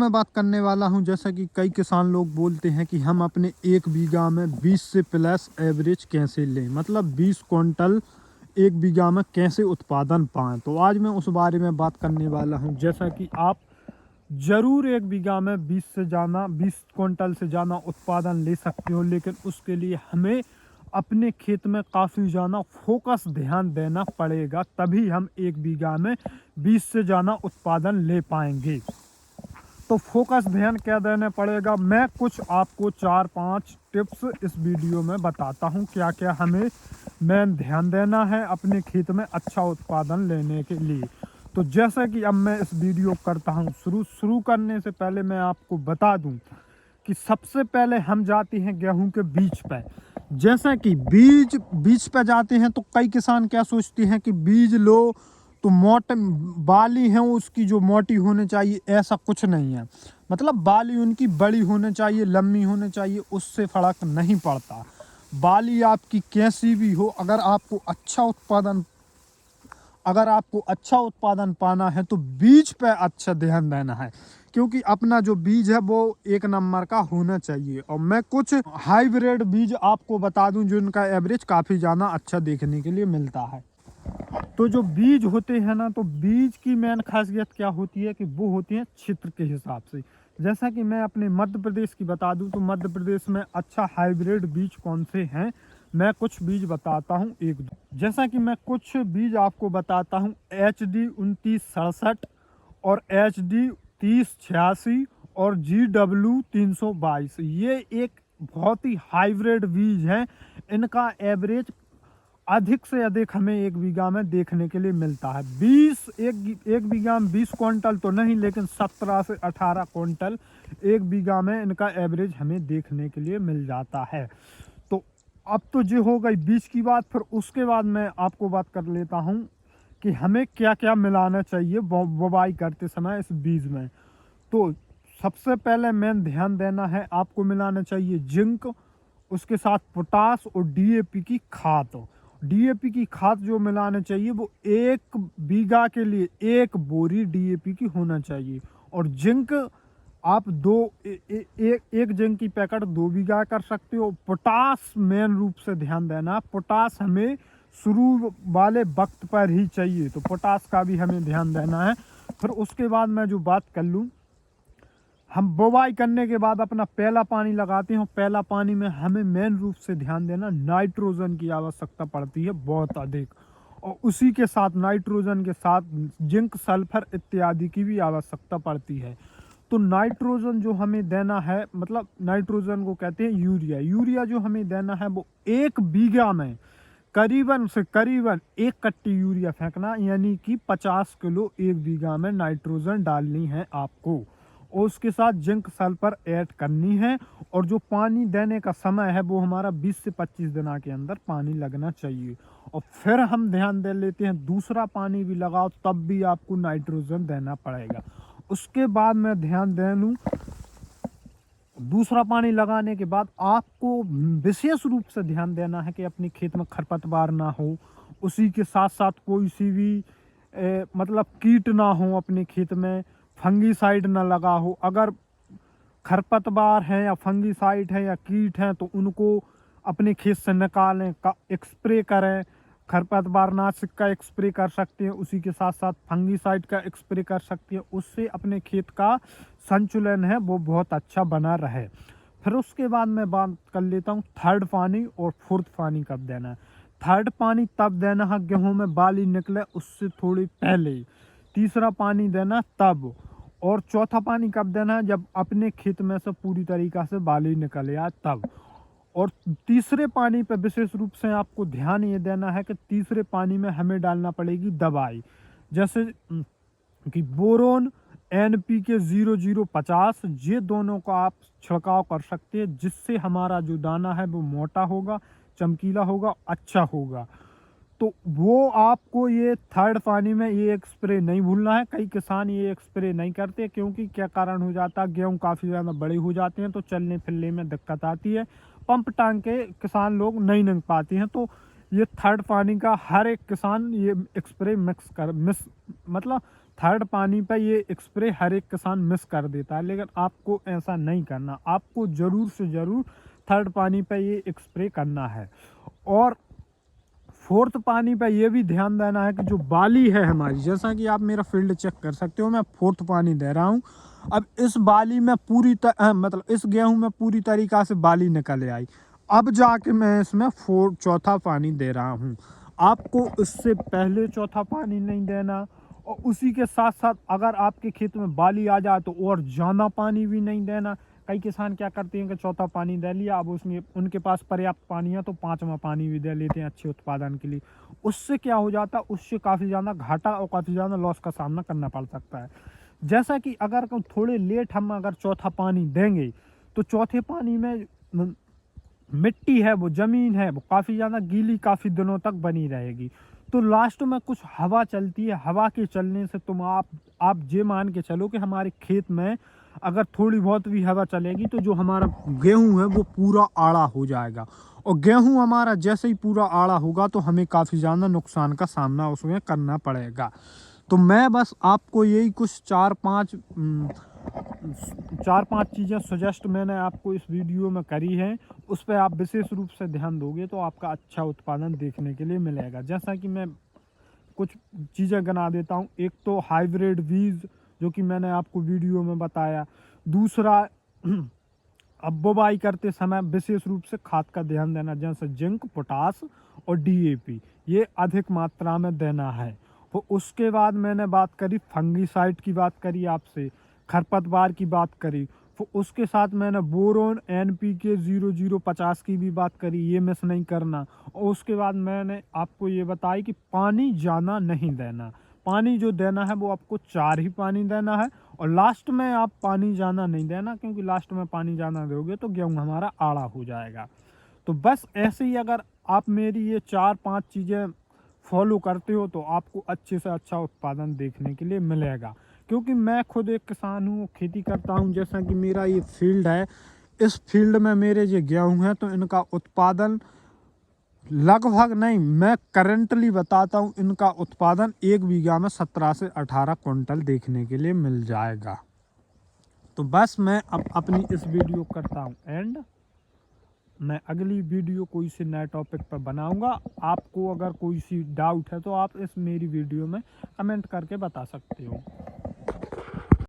मैं बात करने वाला हूं, जैसा कि कई किसान लोग बोलते हैं कि हम अपने 1 बीघा में 20 से प्लस एवरेज कैसे लें, मतलब 20 क्विंटल 1 बीघा में कैसे उत्पादन पाएँ। तो आज मैं उस बारे में बात करने वाला हूं। जैसा कि आप ज़रूर 1 बीघा में 20 क्विंटल से ज़्यादा उत्पादन ले सकते हो, लेकिन उसके लिए हमें अपने खेत में काफ़ी ज़्यादा फोकस ध्यान देना पड़ेगा, तभी हम 1 बीघा में 20 से ज़्यादा उत्पादन ले पाएंगे। तो फोकस ध्यान क्या देना पड़ेगा, मैं कुछ आपको 4-5 टिप्स इस वीडियो में बताता हूं, क्या क्या हमें मेन ध्यान देना है अपने खेत में अच्छा उत्पादन लेने के लिए। तो जैसा कि अब मैं इस वीडियो करता हूं, शुरू करने से पहले मैं आपको बता दूं कि सबसे पहले हम जाते हैं गेहूं के बीज पे। जैसा कि बीज पे जाते हैं तो कई किसान क्या सोचते हैं कि बीज लो तो मोटे बाली है उसकी जो मोटी होनी चाहिए, ऐसा कुछ नहीं है। मतलब बाली उनकी बड़ी होनी चाहिए, लंबी होनी चाहिए, उससे फर्क नहीं पड़ता। बाली आपकी कैसी भी हो, अगर आपको अच्छा उत्पादन पाना है तो बीज पे अच्छा ध्यान देना है, क्योंकि अपना जो बीज है वो 1 नंबर का होना चाहिए। और मैं कुछ हाइब्रिड बीज आपको बता दूं जिनका एवरेज काफ़ी ज़्यादा अच्छा देखने के लिए मिलता है। तो जो बीज होते हैं ना, तो बीज की मेन खासियत क्या होती है कि वो होती है क्षेत्र के हिसाब से। जैसा कि मैं अपने मध्य प्रदेश की बता दूं तो मध्य प्रदेश में अच्छा हाइब्रिड बीज कौन से हैं, मैं कुछ बीज बताता हूं, 1-2। जैसा कि मैं कुछ बीज आपको बताता हूं, HD 2967 और HD 3086 और GW 322, ये एक बहुत ही हाइब्रिड बीज हैं। इनका एवरेज अधिक से अधिक हमें 1 बीघा में देखने के लिए मिलता है। एक बीघा में 20 क्विंटल तो नहीं, लेकिन 17 से 18 क्विंटल 1 बीघा में इनका एवरेज हमें देखने के लिए मिल जाता है। तो अब तो जो हो गई बीज की बात, फिर उसके बाद मैं आपको बात कर लेता हूं कि हमें क्या क्या मिलाना चाहिए बुवाई करते समय इस बीज में। तो सबसे पहले मेन ध्यान देना है, आपको मिलाना चाहिए जिंक, उसके साथ पोटास और DAP की खाद। DAP की खाद जो मिलाना चाहिए वो 1 बीघा के लिए 1 बोरी DAP की होना चाहिए। और जिंक आप एक जिंक की पैकेट 2 बीघा कर सकते हो। पोटास मेन रूप से ध्यान देना, पोटास हमें शुरू वाले वक्त पर ही चाहिए, तो पोटास का भी हमें ध्यान देना है। फिर उसके बाद मैं जो बात कर लूँ, हम बुवाई करने के बाद अपना पहला पानी लगाते हैं। पहला पानी में हमें मेन रूप से ध्यान देना, नाइट्रोजन की आवश्यकता पड़ती है बहुत अधिक, और उसी के साथ नाइट्रोजन के साथ जिंक, सल्फर इत्यादि की भी आवश्यकता पड़ती है। तो नाइट्रोजन जो हमें देना है, मतलब नाइट्रोजन को कहते हैं यूरिया। यूरिया जो हमें देना है वो 1 बीघा में करीबन से करीबन 1 कट्टी यूरिया फेंकना, यानी कि 50 किलो 1 बीघा में नाइट्रोजन डालनी है आपको। और उसके साथ जिंक, सल्फर ऐड करनी है। और जो पानी देने का समय है वो हमारा 20 से 25 दिन के अंदर पानी लगना चाहिए। और फिर हम ध्यान दे लेते हैं, दूसरा पानी भी लगाओ तब भी आपको नाइट्रोजन देना पड़ेगा। उसके बाद मैं ध्यान दे लूँ, दूसरा पानी लगाने के बाद आपको विशेष रूप से ध्यान देना है कि अपने खेत में खरपतवार ना हो, उसी के साथ साथ कोई सी भी मतलब कीट ना हो अपने खेत में, फंगीसाइड ना लगा हो। अगर खरपतवार है या फंगीसाइड है या कीट हैं तो उनको अपने खेत से निकालें, का स्प्रे करें। खरपतवार नाशक का स्प्रे कर सकते हैं, उसी के साथ साथ फंगीसाइड का स्प्रे कर सकते हैं। उससे अपने खेत का संतुलन है वो बहुत अच्छा बना रहे। फिर उसके बाद मैं बात कर लेता हूँ थर्ड पानी और फोर्थ पानी कब देना है। थर्ड पानी तब देना है गेहूं में बाली निकले उससे थोड़ी पहले। तीसरा पानी देना तब। और चौथा पानी कब देना है, जब अपने खेत में से पूरी तरीक़ा से बाली निकल आए तब। और तीसरे पानी पर विशेष रूप से आपको ध्यान ये देना है कि तीसरे पानी में हमें डालना पड़ेगी दवाई, जैसे कि बोरोन, NPK 0050, ये दोनों का आप छिड़काव कर सकते हैं, जिससे हमारा जो दाना है वो मोटा होगा, चमकीला होगा, अच्छा होगा। तो वो आपको ये थर्ड पानी में ये एक स्प्रे नहीं भूलना है। कई किसान ये एक स्प्रे नहीं करते, क्योंकि क्या कारण हो जाता है, गेहूँ काफ़ी ज़्यादा बड़े हो जाते हैं तो चलने फिरने में दिक्कत आती है, पंप टांग के किसान लोग नहीं निकल पाते हैं। तो ये थर्ड पानी का हर एक किसान ये स्प्रे मतलब थर्ड पानी पे ये स्प्रे हर एक किसान मिस कर देता है, लेकिन आपको ऐसा नहीं करना, आपको ज़रूर से ज़रूर थर्ड पानी पे ये स्प्रे करना है। और फोर्थ पानी पे ये भी ध्यान देना है कि जो बाली है हमारी, जैसा कि आप मेरा फील्ड चेक कर सकते हो, मैं फोर्थ पानी दे रहा हूँ। अब इस बाली में मतलब इस गेहूं में पूरी तरीक़ा से बाली निकल आई, अब जाके मैं इसमें चौथा पानी दे रहा हूँ। आपको इससे पहले चौथा पानी नहीं देना, और उसी के साथ साथ अगर आपके खेत में बाली आ जाए तो और ज़्यादा पानी भी नहीं देना। कई किसान क्या करते हैं कि चौथा पानी दे लिया, अब उसमें उनके पास पर्याप्त पानी है तो पांचवा पानी भी दे लेते हैं अच्छे उत्पादन के लिए। उससे क्या हो जाता है, उससे काफ़ी ज़्यादा घाटा और काफ़ी ज़्यादा लॉस का सामना करना पड़ सकता है। जैसा कि अगर थोड़े लेट हम अगर चौथा पानी देंगे तो चौथे पानी में मिट्टी है, वो ज़मीन है, वो काफ़ी ज़्यादा गीली काफ़ी दिनों तक बनी रहेगी। तो लास्ट में कुछ हवा चलती है, हवा के चलने से आप ये मान के चलो कि हमारे खेत में अगर थोड़ी बहुत भी हवा चलेगी तो जो हमारा गेहूं है वो पूरा आड़ा हो जाएगा, और गेहूं हमारा जैसे ही पूरा आड़ा होगा तो हमें काफ़ी ज़्यादा नुकसान का सामना उसमें करना पड़ेगा। तो मैं बस आपको यही कुछ चार पांच चीज़ें सजेस्ट मैंने आपको इस वीडियो में करी हैं, उस पर आप विशेष रूप से ध्यान दोगे तो आपका अच्छा उत्पादन देखने के लिए मिलेगा। जैसा कि मैं कुछ चीज़ें गिना देता हूँ। एक तो हाइब्रिड बीज, जो कि मैंने आपको वीडियो में बताया। दूसरा, अब बुवाई करते समय विशेष रूप से खाद का ध्यान देना, जैसे जिंक, पोटास और डीएपी, ये अधिक मात्रा में देना है। तो उसके बाद मैंने बात करी फंगीसाइड की, बात करी आपसे, खरपतवार की बात करी। तो उसके साथ मैंने बोरोन, एनपीके 0050 की भी बात करी, ये मिस नहीं करना। और उसके बाद मैंने आपको ये बताई कि पानी ज़्यादा नहीं देना, पानी जो देना है वो आपको 4 ही पानी देना है। और लास्ट में आप पानी ज़्यादा नहीं देना, क्योंकि लास्ट में पानी ज़्यादा दोगे तो गेहूँ हमारा आड़ा हो जाएगा। तो बस ऐसे ही अगर आप मेरी ये 4-5 चीज़ें फॉलो करते हो तो आपको अच्छे से अच्छा उत्पादन देखने के लिए मिलेगा। क्योंकि मैं खुद एक किसान हूँ, खेती करता हूँ, जैसा कि मेरा ये फील्ड है, इस फील्ड में मेरे जो गेहूँ हैं तो इनका उत्पादन लगभग नहीं, मैं करंटली बताता हूँ, इनका उत्पादन 1 बीघा में 17 से 18 क्विंटल देखने के लिए मिल जाएगा। तो बस मैं अब अपनी इस वीडियो करता हूँ एंड। मैं अगली वीडियो कोई से नए टॉपिक पर बनाऊंगा। आपको अगर कोई सी डाउट है तो आप इस मेरी वीडियो में कमेंट करके बता सकते हो।